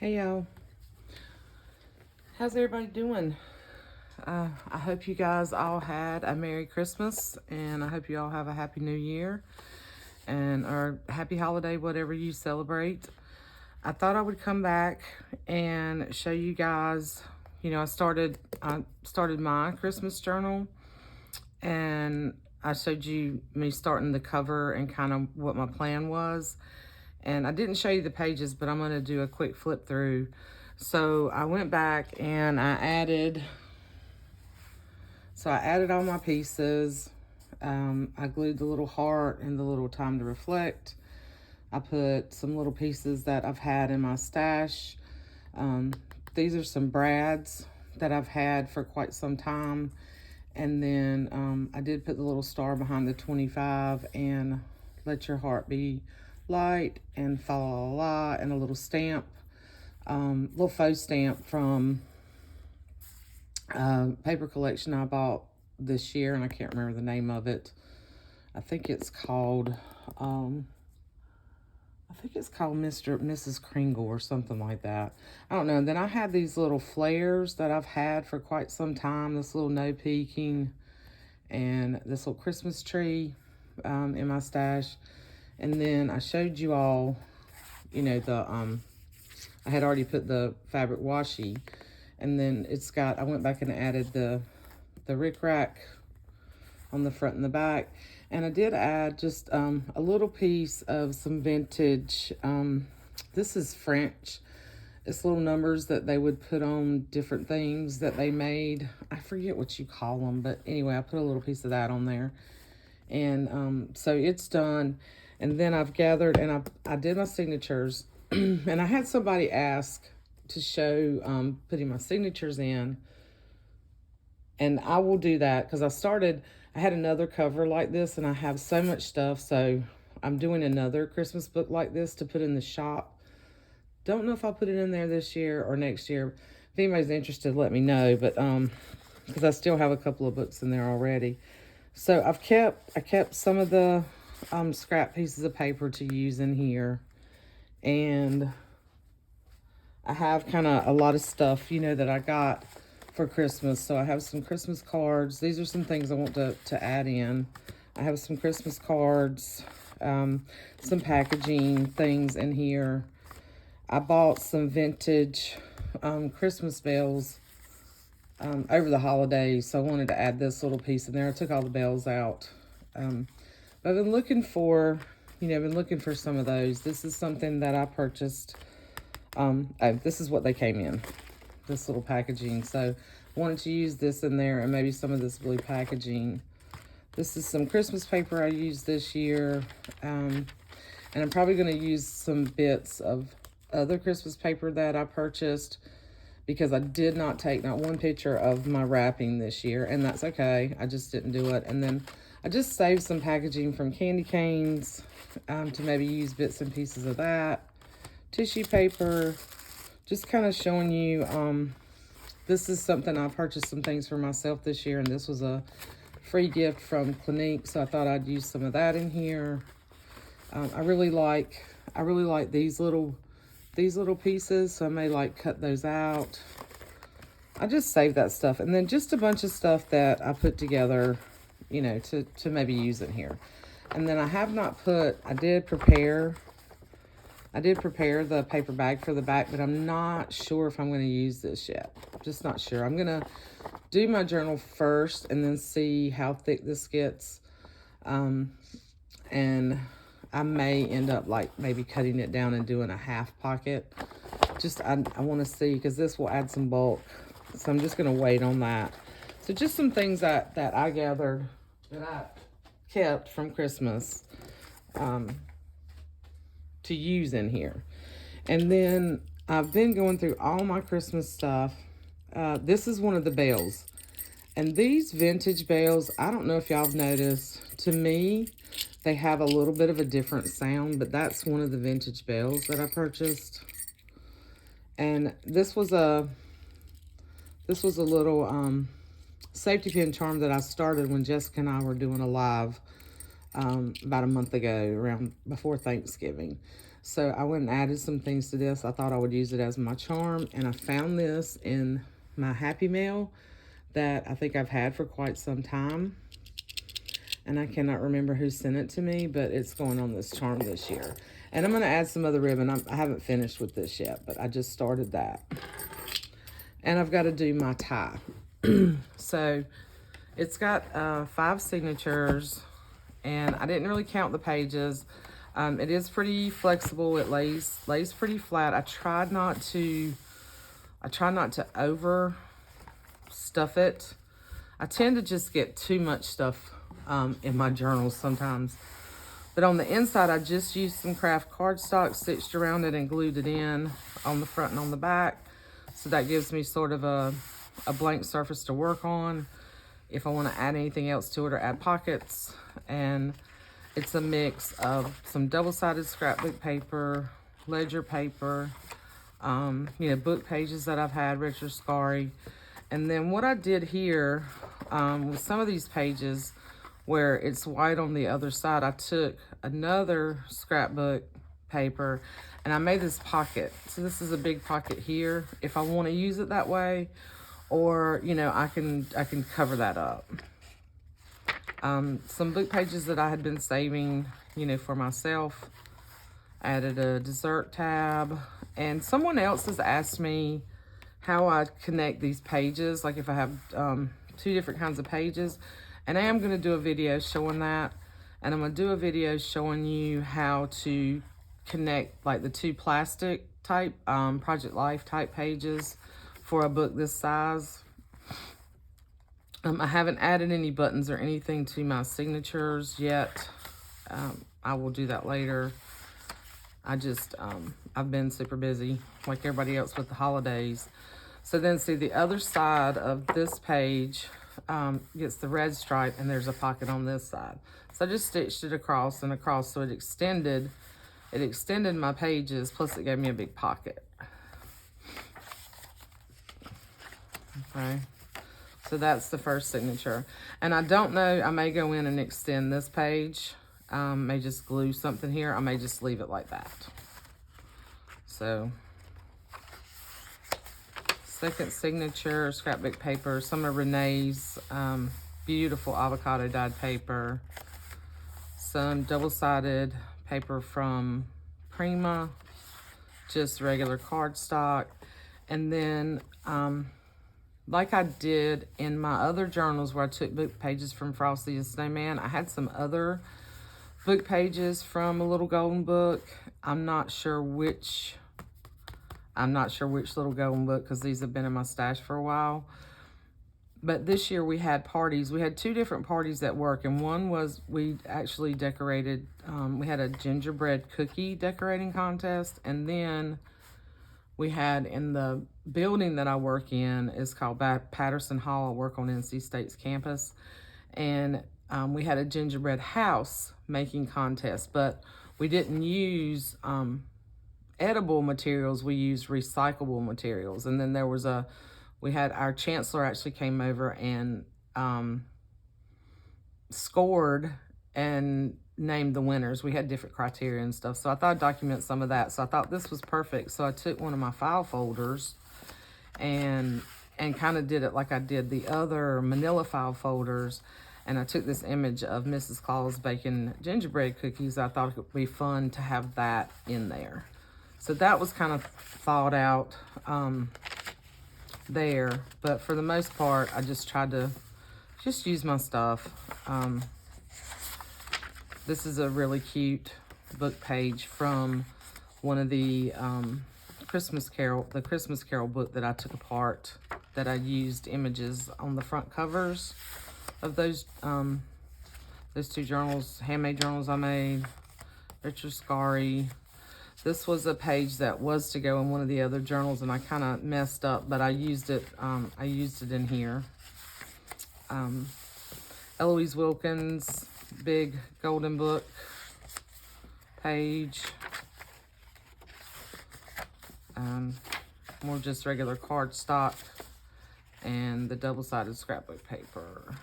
Hey y'all, how's everybody doing? I hope you guys all had a Merry Christmas, and I hope you all have a Happy New Year and or Happy Holiday, whatever you celebrate. I thought I would come back and show you guys. I started my Christmas journal, and I showed you me starting the cover and kind of what my plan was. And I didn't show you the pages, but I'm going to do a quick flip through. So I went back and I added all my pieces. I glued the little heart and the little time to reflect. I put some little pieces that I've had in my stash. Um, these are some brads that I've had for quite some time. And then I did put the little star behind the 25 and let your heart be light and fa la la la, and a little stamp, little faux stamp from paper collection I bought this year, and I can't remember the name of it. I think it's called Mr. Mrs. Kringle or something like that. I don't know. And then I have these little flares that I've had for quite some time. This little no peeking and this little Christmas tree in my stash. And then I showed you all, I had already put the fabric washi, and then I went back and added the rickrack on the front and the back. And I did add just a little piece of some vintage, this is French. It's little numbers that they would put on different things that they made. I forget what you call them, but anyway, I put a little piece of that on there. And so it's done. And then I've gathered and I did my signatures. And I had somebody ask to show putting my signatures in. And I will do that because I had another cover like this, and I have so much stuff. So I'm doing another Christmas book like this to put in the shop. Don't know if I'll put it in there this year or next year. If anybody's interested, let me know. But because I still have a couple of books in there already. So I kept some of the scrap pieces of paper to use in here, and I have kind of a lot of stuff, that I got for Christmas. So I have some Christmas cards. These are some things I want to add in. I have some Christmas cards, some packaging things in here. I bought some vintage Christmas bells over the holidays, so I wanted to add this little piece in there. I took all the bells out. But I've been looking for, some of those. This is something that I purchased. This is what they came in, this little packaging. So I wanted to use this in there and maybe some of this blue packaging. This is some Christmas paper I used this year. And I'm probably going to use some bits of other Christmas paper that I purchased, because I did not take not one picture of my wrapping this year, and that's okay. I just didn't do it. And then I just saved some packaging from candy canes to maybe use bits and pieces of that. Tissue paper, just kind of showing you, this is something I purchased some things for myself this year, and this was a free gift from Clinique, so I thought I'd use some of that in here. I really like these little pieces, so I may cut those out. I just saved that stuff, and then just a bunch of stuff that I put together, to maybe use in here. And then I did prepare the paper bag for the back, but I'm not sure if I'm going to use this yet. I'm just not sure. I'm going to do my journal first and then see how thick this gets. And I may end up maybe cutting it down and doing a half pocket. I want to see, because this will add some bulk. So I'm just going to wait on that. So just some things that I gathered, that I kept from Christmas to use in here. And then I've been going through all my Christmas stuff. This is one of the bells. And these vintage bells, I don't know if y'all have noticed, to me, they have a little bit of a different sound, but that's one of the vintage bells that I purchased. And this was a little safety pin charm that I started when Jessica and I were doing a live about a month ago, around before Thanksgiving. So I went and added some things to this. I thought I would use it as my charm, and I found this in my Happy Mail that I think I've had for quite some time. And I cannot remember who sent it to me, but it's going on this charm this year. And I'm going to add some other ribbon. I haven't finished with this yet, but I just started that. And I've got to do my tie. So it's got 5 signatures, and I didn't really count the pages. It is pretty flexible. It lays pretty flat. I try not to over stuff it. I tend to just get too much stuff in my journals sometimes. But on the inside, I just used some craft cardstock, stitched around it and glued it in on the front and on the back. So that gives me sort of a blank surface to work on if I want to add anything else to it or add pockets. And it's a mix of some double-sided scrapbook paper, ledger paper, book pages that I've had, Richard Scarry. And then what I did here with some of these pages where it's white on the other side, I took another scrapbook paper and I made this pocket. So this is a big pocket here if I want to use it that way, or I can cover that up. Some book pages that I had been saving, for myself. Added a dessert tab, and someone else has asked me how I connect these pages, like if I have 2 different kinds of pages. And I am going to do a video showing that. And I'm going to do a video showing you how to connect like the 2 plastic type, Project Life type pages for a book this size. I haven't added any buttons or anything to my signatures yet. I will do that later. I've been super busy like everybody else with the holidays. So then see the other side of this page gets the red stripe, and there's a pocket on this side. So I just stitched it across and across, so it extended my pages, plus it gave me a big pocket. Okay, so that's the first signature. And I don't know, I may go in and extend this page. May just glue something here. I may just leave it like that. So second signature, scrapbook paper, some of Renee's beautiful avocado dyed paper, some double-sided paper from Prima, just regular cardstock, and then like I did in my other journals where I took book pages from Frosty the Snowman, I had some other book pages from A Little Golden Book. I'm not sure which Little Golden Book, because these have been in my stash for a while. But this year we had parties. We had 2 different parties at work, and one was we actually decorated, we had a gingerbread cookie decorating contest, and then we had in the building that I work in, is called Patterson Hall. I work on NC State's campus, and we had a gingerbread house making contest, but we didn't use edible materials, we used recyclable materials. And then there was we had our chancellor actually came over and scored and named the winners. We had different criteria and stuff, so I thought I'd document some of that. So I thought this was perfect, so I took one of my file folders and kind of did it like I did the other manila file folders, and I took this image of Mrs. Claus baking gingerbread cookies. I thought it would be fun to have that in there. So that was kind of thought out there. But for the most part, I just tried to just use my stuff. This is a really cute book page from one of the Christmas Carol book that I took apart, that I used images on the front covers of those 2 journals, handmade journals I made, Richard Scarry. This was a page that was to go in one of the other journals, and I kind of messed up, but I used it in here. Eloise Wilkins, big golden book page. More just regular cardstock and the double-sided scrapbook paper.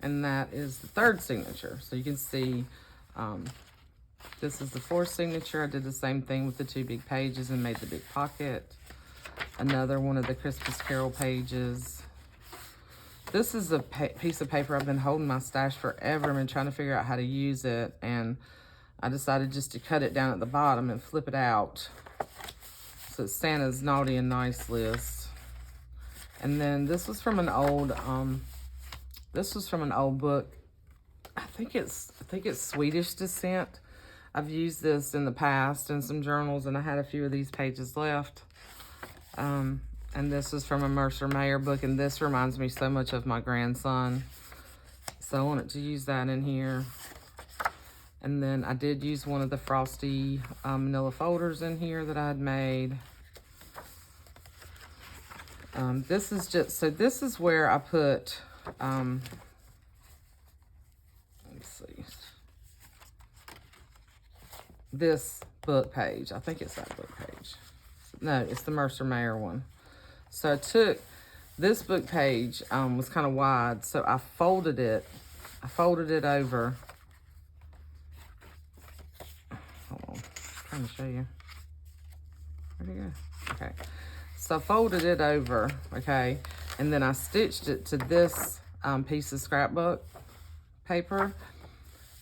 and that is the third signature. So you can see this is the fourth signature. I did the same thing with the 2 big pages and made the big pocket. Another one of the Christmas Carol pages. This is a piece of paper I've been holding my stash forever. I've been trying to figure out how to use it, and I decided just to cut it down at the bottom and flip it out. So it's Santa's Naughty and Nice list. And then this was from an old book. I think it's Swedish descent. I've used this in the past in some journals, and I had a few of these pages left. And this is from a Mercer Mayer book, and this reminds me so much of my grandson. So I wanted to use that in here. And then I did use one of the Frosty manila folders in here that I had made. This is just, so this is where I put, let's see, this book page. I think it's that book page. No, it's the Mercer Mayer one. So I took this book page, was kind of wide, so I folded it over. Hold on, I'm trying to show you. Where'd it go? Okay. So I folded it over, okay, and then I stitched it to this piece of scrapbook paper.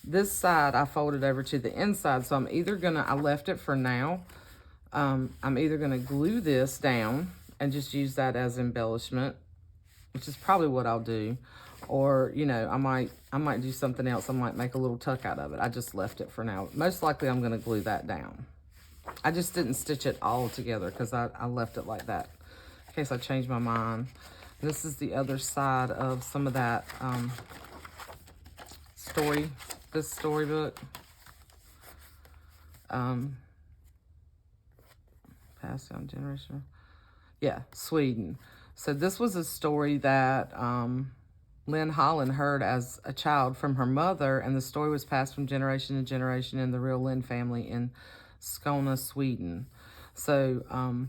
This side I folded over to the inside, so I'm either gonna, I left it for now, I'm either gonna glue this down and just use that as embellishment, which is probably what I'll do, or, you know, I might do something else. I might make a little tuck out of it. I just left it for now. Most likely I'm gonna glue that down. I just didn't stitch it all together because I left it like that in case I change my mind. This is the other side of some of that this storybook. Passed down generation. Yeah, Sweden. So this was a story that Lynn Holland heard as a child from her mother, and the story was passed from generation to generation in the real Lynn family in Skåne, Sweden. So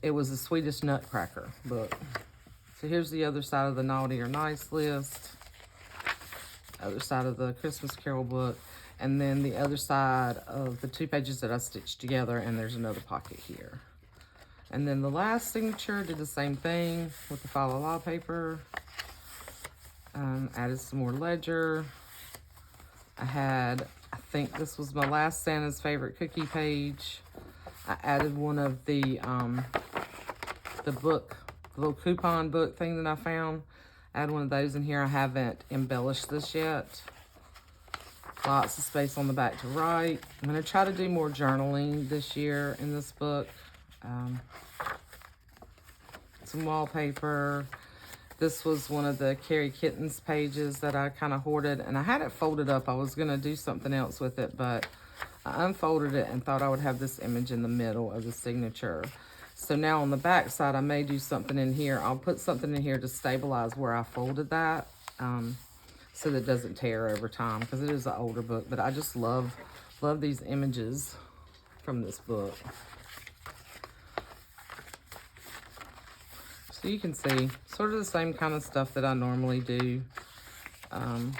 it was a Swedish Nutcracker book. So here's the other side of the Naughty or Nice list, other side of the Christmas Carol book, and then the other side of the 2 pages that I stitched together, and there's another pocket here. And then the last signature, did the same thing with the Fa La La paper. Added some more ledger. I think this was my last Santa's Favorite Cookie page. I added one of the book, the little coupon book thing that I found. Add one of those in here. I haven't embellished this yet. Lots of space on the back to write. I'm going to try to do more journaling this year in this book. Some wallpaper. This was one of the Carrie Kittens pages that I kind of hoarded, and I had it folded up. I was going to do something else with it, but I unfolded it and thought I would have this image in the middle of the signature. So now on the back side, I may do something in here. I'll put something in here to stabilize where I folded that, so that it doesn't tear over time, because it is an older book. But I just love these images from this book. So you can see sort of the same kind of stuff that I normally do. And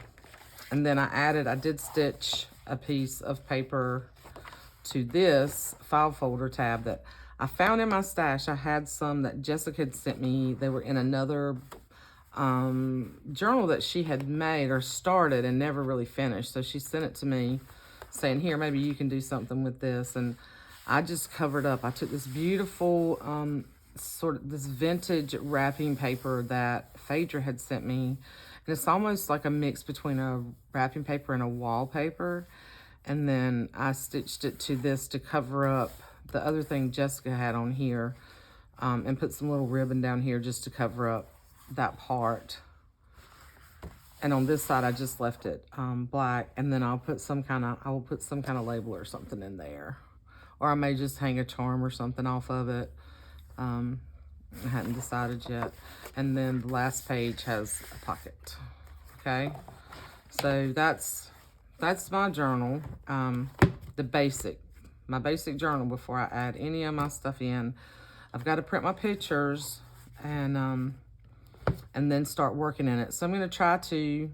then I did stitch a piece of paper to this file folder tab that I found in my stash. I had some that Jessica had sent me. They were in another journal that she had made or started and never really finished. So she sent it to me saying, here, maybe you can do something with this. And I just covered up. I took this beautiful sort of this vintage wrapping paper that Phaedra had sent me, and it's almost like a mix between a wrapping paper and a wallpaper, and then I stitched it to this to cover up the other thing Jessica had on here, and put some little ribbon down here just to cover up that part. And on this side I just left it black, and then I will put some kind of label or something in there, or I may just hang a charm or something off of it. I hadn't decided yet. And then the last page has a pocket. Okay, so that's my journal, my basic journal before I add any of my stuff in. I've got to print my pictures and then start working in it. So I'm going to try to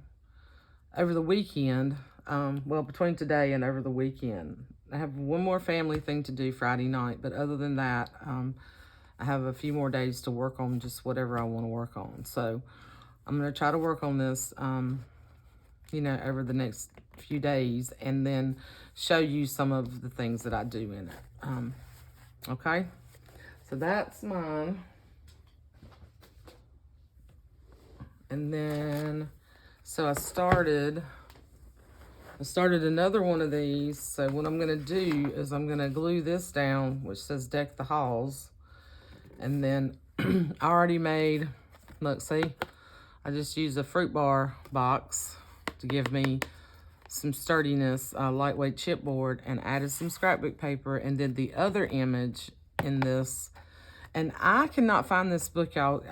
over the weekend, well, between today and over the weekend. I have one more family thing to do Friday night, but other than that, I have a few more days to work on just whatever I want to work on. So I'm going to try to work on this, you know, over the next few days, and then show you some of the things that I do in it. Okay, so that's mine. And then, so I started another one of these. So what I'm gonna do is I'm gonna glue this down, which says Deck the Halls. And then I already made, look, see, I just used a fruit bar box to give me some sturdiness, lightweight chipboard, and added some scrapbook paper, and did the other image in this. And I cannot find this book out.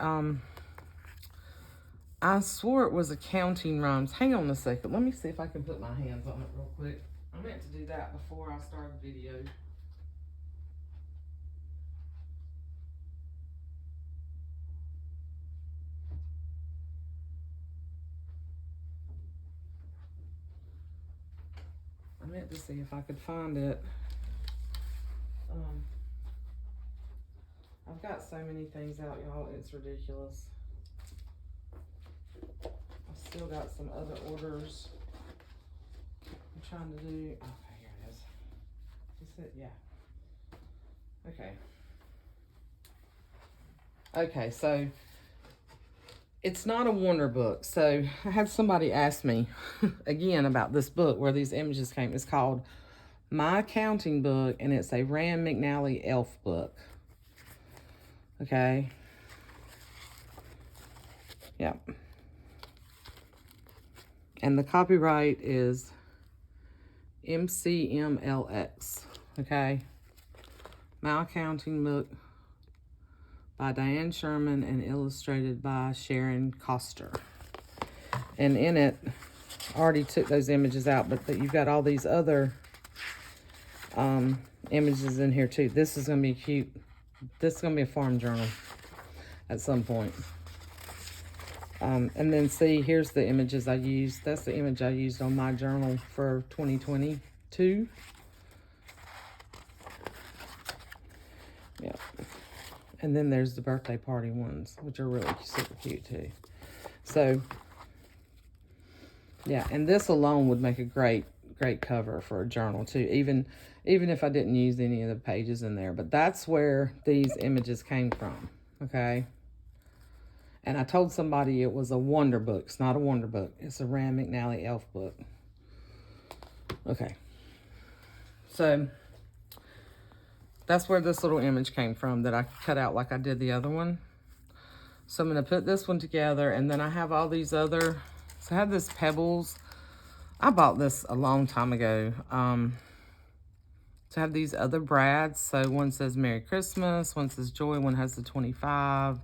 I swore it was a Counting Rhymes. Hang on a second. Let me see if I can put my hands on it real quick. I meant to do that before I started the video. I meant to see if I could find it. I've got so many things out, y'all. It's ridiculous. I've still got some other orders I'm trying to do. Okay, here it is. Is it? Yeah. Okay. Okay, so it's not a wonder book. So I had somebody ask me again about this book where these images came. It's called My Counting Book, and it's a Rand McNally elf book. Okay. Yep. And the copyright is MCMLX. Okay. My Counting Book by Diane Sherman and illustrated by Sharon Koster. And in it, I already took those images out, but you've got all these other images in here too. This is going to be cute. This is going to be a farm journal at some point. And then see, here's the images I used. That's the image I used on my journal for 2022. Yep. And then there's the birthday party ones, which are really super cute too. So, yeah, and this alone would make a great cover for a journal too, even if I didn't use any of the pages in there. But that's where these images came from, okay? And I told somebody it was a wonder book. It's not a wonder book. It's a Rand McNally elf book. Okay. So that's where this little image came from that I cut out like I did the other one. So I'm going to put this one together, and then I have all these other, so I have this Pebbles. I bought this a long time ago. To have these other brads. So one says Merry Christmas, one says Joy, one has the 25,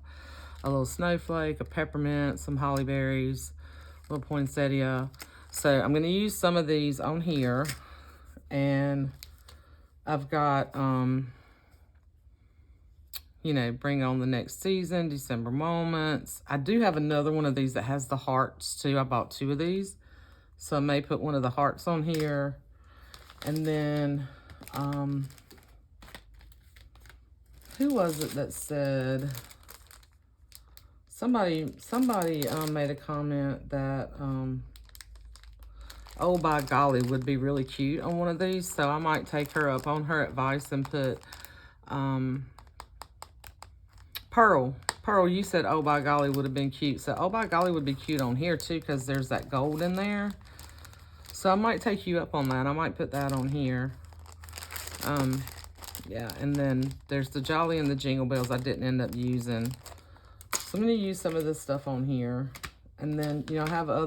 a little snowflake, a peppermint, some holly berries, a little poinsettia. So I'm going to use some of these on here, and I've got, you know, Bring On the Next Season, December Moments. I do have another one of these that has the hearts too. I bought 2 of these. So I may put one of the hearts on here. And then, who was it that said, somebody made a comment that, oh, by golly, would be really cute on one of these. So I might take her up on her advice and put, Pearl, you said, oh, by golly, would have been cute. So, oh, by golly would be cute on here, too, because there's that gold in there. So, I might take you up on that. I might put that on here. Yeah, and then there's the Jolly and the Jingle Bells I didn't end up using. So, I'm going to use some of this stuff on here. And then, you know, I have a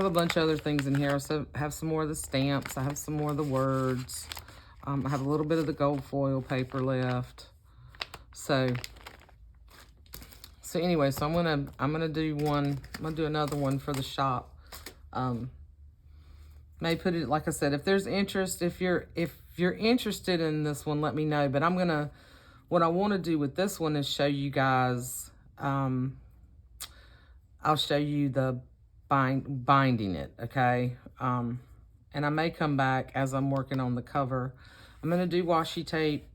bunch of other things in here. So, I have some more of the stamps. I have some more of the words. I have a little bit of the gold foil paper left. So anyway, so I'm gonna do another one for the shop. May put it, like I said, if there's interest, if you're interested in this one, let me know. But what I want to do with this one is show you guys, I'll show you the binding it, okay? And I may come back as I'm working on the cover. I'm going to do washi tape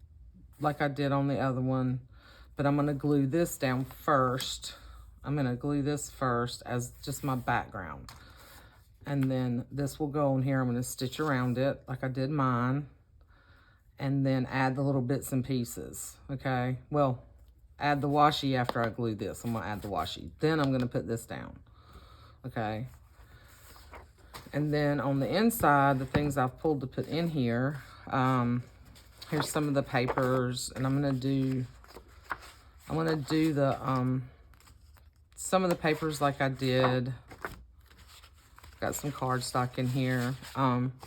like I did on the other one, but I'm going to glue this down first. I'm going to glue this first as just my background. And then this will go on here. I'm going to stitch around it like I did mine. And then add the little bits and pieces, okay? Well, add the washi after I glue this. I'm going to add the washi. Then I'm going to put this down, okay? And then on the inside, the things I've pulled to put in here, here's some of the papers, and I'm gonna do the some of the papers like I did. Got some cardstock in here,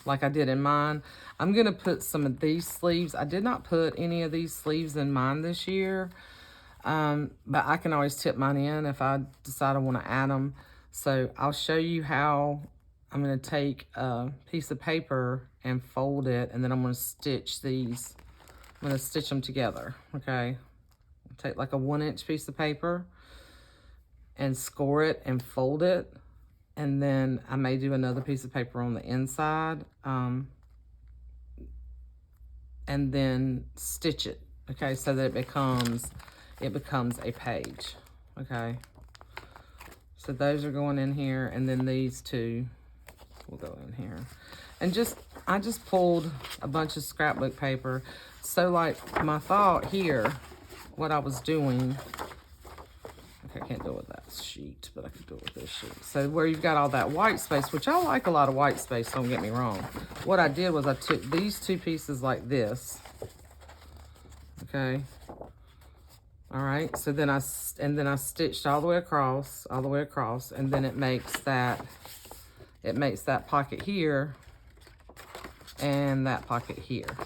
like I did in mine. I'm gonna put some of these sleeves. I did not put any of these sleeves in mine this year, but I can always tip mine in if I decide I want to add them. So I'll show you how. I'm going to take a piece of paper and fold it, and then I'm going to stitch these. I'm going to stitch them together, okay? Take like a 1-inch piece of paper and score it and fold it, and then I may do another piece of paper on the inside, and then stitch it, okay, so that it becomes a page, okay? So those are going in here, and then these two will go in here. And I just pulled a bunch of scrapbook paper. So like my thought here, what I was doing, okay, I can't do it with that sheet, but I could do it with this sheet. So where you've got all that white space, which I like a lot of white space, don't get me wrong. What I did was I took these two pieces like this, okay? All right, so then I stitched all the way across, and then it makes that pocket here and that pocket here,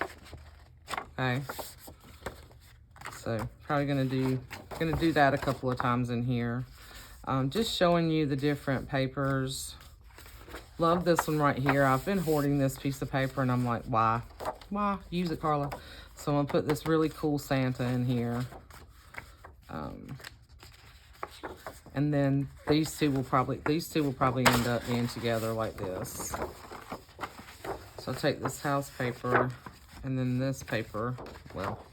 okay? So probably gonna do that a couple of times in here. Just showing you the different papers. Love this one right here. I've been hoarding this piece of paper, and I'm like, why? Use it, Carla. So I'm gonna put this really cool Santa in here. And then these two will probably end up being together like this. So I'll take this house paper and then this paper. Well,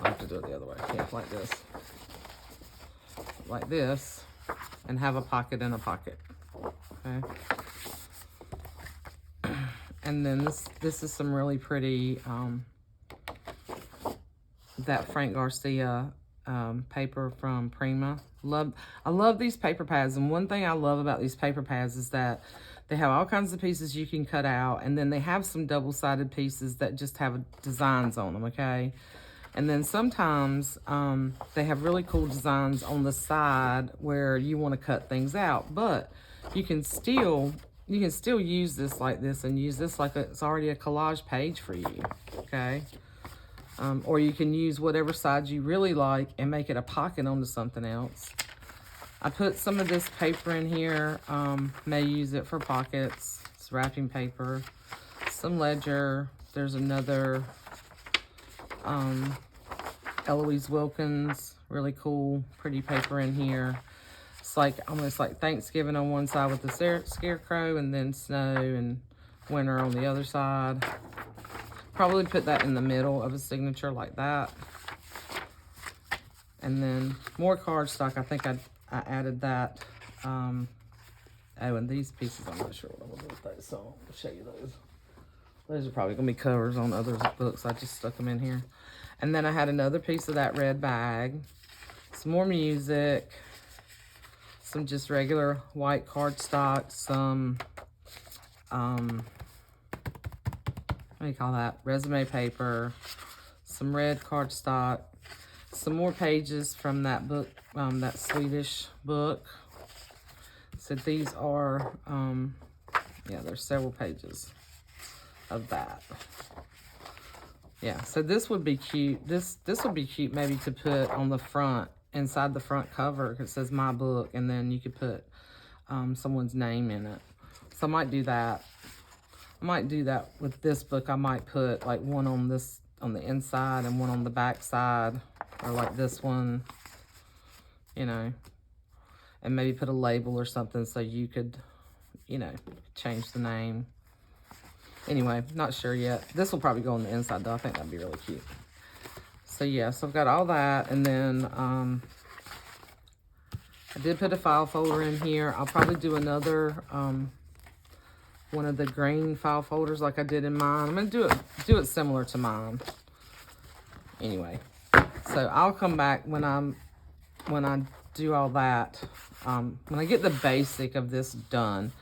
I have to do it the other way. Yeah, like this, and have a pocket and a pocket. Okay. And then this is some really pretty that Frank Garcia paper from Prima. I love these paper pads, and one thing I love about these paper pads is that they have all kinds of pieces you can cut out, and then they have some double-sided pieces that just have designs on them, okay? And then sometimes they have really cool designs on the side where you want to cut things out, but you can still use this like this, and use this like it's already a collage page for you, okay? Or you can use whatever side you really like and make it a pocket onto something else. I put some of this paper in here. May use it for pockets. It's wrapping paper. Some ledger. There's another Eloise Wilkins. Really cool, pretty paper in here. It's like almost like Thanksgiving on one side with the scarecrow, and then snow and winter on the other side. Probably put that in the middle of a signature like that. And then more cardstock. I think I added that. Oh, and these pieces, I'm not sure what I'm going to do with those, so I'll show you those. Those are probably going to be covers on other books. I just stuck them in here. And then I had another piece of that red bag. Some more music. Some just regular white cardstock. Some, what do you call that? Resume paper. Some red cardstock. Some more pages from that book, that Swedish book. So these are, yeah, there's several pages of that. Yeah, so this would be cute. This would be cute maybe to put on the front, inside the front cover. It says my book, and then you could put someone's name in it. So I might do that. I might do that with this book. I might put like one on the inside and one on the back side, or like this one, you know. and maybe put a label or something so you could, you know, change the name. Anyway, not sure yet. This will probably go on the inside though. I think that'd be really cute. So yeah, so I've got all that, and then I did put a file folder in here. I'll probably do another one of the green file folders like I did in mine. I'm gonna do it similar to mine. Anyway, so I'll come back when I do all that. When I get the basic of this done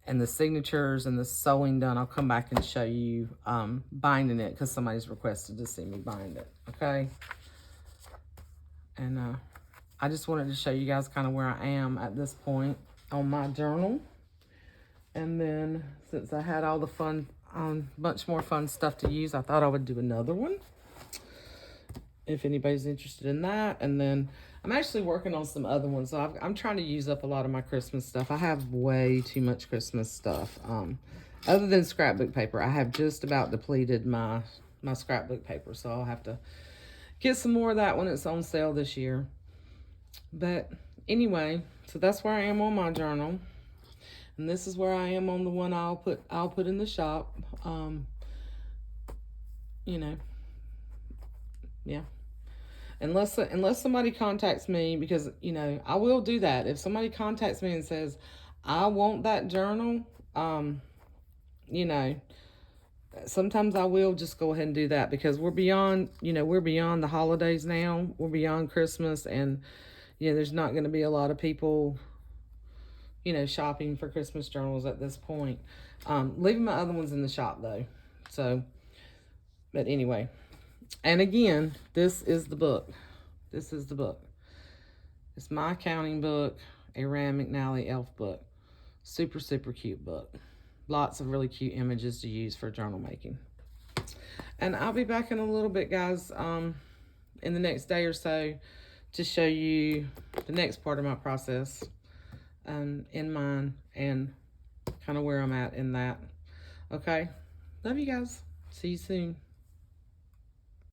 and the signatures and the sewing done, I'll come back and show you binding it, because somebody's requested to see me bind it. Okay. And I just wanted to show you guys kind of where I am at this point on my journal. And then since I had all the fun, much more fun stuff to use, I thought I would do another one, if anybody's interested in that. And then I'm actually working on some other ones. So I'm trying to use up a lot of my Christmas stuff. I have way too much Christmas stuff. Other than scrapbook paper, I have just about depleted my scrapbook paper. So I'll have to get some more of that when it's on sale this year. But anyway, so that's where I am on my journal. And this is where I am on the one I'll put in the shop. You know, yeah. Unless somebody contacts me, because, you know, I will do that. If somebody contacts me and says, I want that journal, you know, sometimes I will just go ahead and do that, because we're beyond, you know, we're beyond the holidays now. We're beyond Christmas, and, you know, there's not going to be a lot of people, you know, shopping for Christmas journals at this point. Leaving my other ones in the shop though. So, but anyway, and again, this is the book. This is the book. It's my accounting book, a Rand McNally elf book. Super, super cute book. Lots of really cute images to use for journal making. And I'll be back in a little bit, guys, in the next day or so, to show you the next part of my process in mine, and kind of where I'm at in that. Okay, love you guys. See you soon.